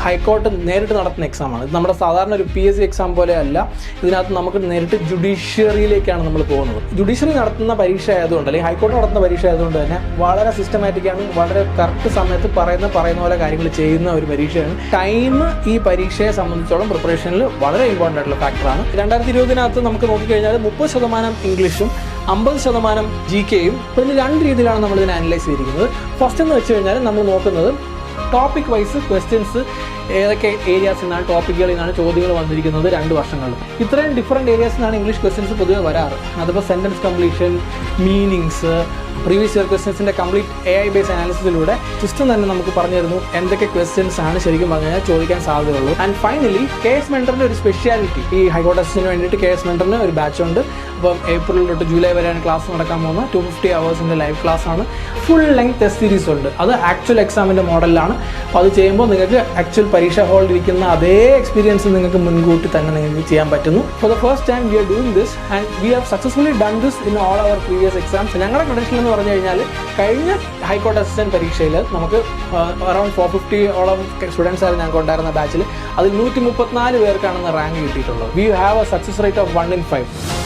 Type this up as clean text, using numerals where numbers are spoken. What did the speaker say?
High court നേരിട്ട് നടത്തുന്ന എക്സാമാണ്. ഇത് നമ്മുടെ സാധാരണ ഒരു PSC എക്സാം പോലെ അല്ല. ഇതിനകത്ത് നമുക്ക് നേരിട്ട് ജുഡീഷ്യറിയിലേക്കാണ് നമ്മൾ പോകുന്നത്. ജുഡീഷ്യറി നടത്തുന്ന പരീക്ഷ ആയതുകൊണ്ട്, അല്ലെങ്കിൽ ഹൈക്കോർട്ട് നടത്തുന്ന പരീക്ഷ ആയതുകൊണ്ട് തന്നെ വളരെ സിസ്റ്റമാറ്റിക്കാണ്, വളരെ കറക്റ്റ് സമയത്ത് പറയുന്ന പോലെ കാര്യങ്ങൾ ചെയ്യുന്ന ഒരു പരീക്ഷയാണ്. ടൈം ഈ പരീക്ഷയെ സംബന്ധിച്ചോളം പ്രിപ്പറേഷനിൽ വളരെ ഇമ്പോർട്ടൻ്റ് ആയിട്ടുള്ള ഫാക്ടറാണ്. 2020 നമുക്ക് നോക്കിക്കഴിഞ്ഞാൽ 30% ഇംഗ്ലീഷും 50% GKയും. അപ്പോൾ ഇതിന് 2 രീതിയിലാണ് നമ്മൾ ഇതിനെ അനലൈസ് ചെയ്തിരിക്കുന്നത്. ഫസ്റ്റ് എന്ന് വെച്ച് കഴിഞ്ഞാൽ നമ്മൾ നോക്കുന്നത് ടോപ്പിക് വൈസ് ക്വസ്റ്റ്യൻസ് ഏതൊക്കെ ഏരിയാസിൽ നിന്നാണ്, ടോപ്പിക്കുകളിൽ നിന്നാണ് ചോദ്യങ്ങൾ വന്നിരിക്കുന്നത് 2 വർഷങ്ങളിൽ. ഇത്രയും ഡിഫറെൻറ്റ് ഏരിയാസിൽ നിന്നാണ് ഇംഗ്ലീഷ് ക്വസ്റ്റ്യൻസ് പൊതുവെ വരാറ്. അതിപ്പോൾ sentence completion, meanings, previous year ക്വസ്റ്റ്യൻസിൻ്റെ കംപ്ലീറ്റ് AI ബേസ് അനാലിസിസിലൂടെ സിസ്റ്റം തന്നെ നമുക്ക് പറഞ്ഞു തരുന്നു എന്തൊക്കെ ക്വസ്റ്റ്യൻസ് ആണ് ശരിക്കും പറഞ്ഞു കഴിഞ്ഞാൽ ചോദിക്കാൻ സാധ്യതയുള്ളൂ. ആൻഡ് ഫൈനലി KS മെൻറ്ററിൻ്റെ ഒരു സ്പെഷ്യാലിറ്റി, ഈ ഹൈക്കോർട്ട് അസിസ്റ്റന്റിന് വേണ്ടിയിട്ട് KS മെൻറ്ററിന് ഒരു ബാച്ച് ഉണ്ട്. അപ്പം ഏപ്രിൽ തൊട്ട് ജൂലൈ വരെയാണ് ക്ലാസ് നടക്കാൻ പോകുന്നത്. 250 hours ലൈവ് ക്ലാസ് ആണ്. ഫുൾ ലെങ്ത് ടെസ്റ്റ് സീരീസ് ഉണ്ട്. അത് ആക്ച്വൽ എക്സാമിൻ്റെ മോഡലിലാണ്. അപ്പോൾ അത് ചെയ്യുമ്പോൾ നിങ്ങൾക്ക് ആക്ച്വൽ പരീക്ഷ ഹാളിൽ ഇരിക്കുന്ന അതേ എക്സ്പീരിയൻസ് നിങ്ങൾക്ക് മുൻകൂട്ടി തന്നെ നിങ്ങൾക്ക് ചെയ്യാൻ പറ്റുന്നു. For the first time we are doing this and we have successfully done this in all our previous exams. ഞങ്ങളുടെ ക്രെഡൻഷ്യൽ എന്ന് പറഞ്ഞു കഴിഞ്ഞാൽ കഴിഞ്ഞ ഹൈക്കോർട്ട് അസിസ്റ്റന്റ് പരീക്ഷയിൽ നമുക്ക് അറൌണ്ട് 450ഓളം സ്റ്റുഡൻസ് ആയിരുന്നു ഞങ്ങൾക്ക് ഉണ്ടായിരുന്ന ബാച്ചിൽ. അതിൽ 134 പേർക്കാണെന്ന് റാങ്ക് കിട്ടിയിട്ടുള്ളത്. We have A success rate of 1 in 5.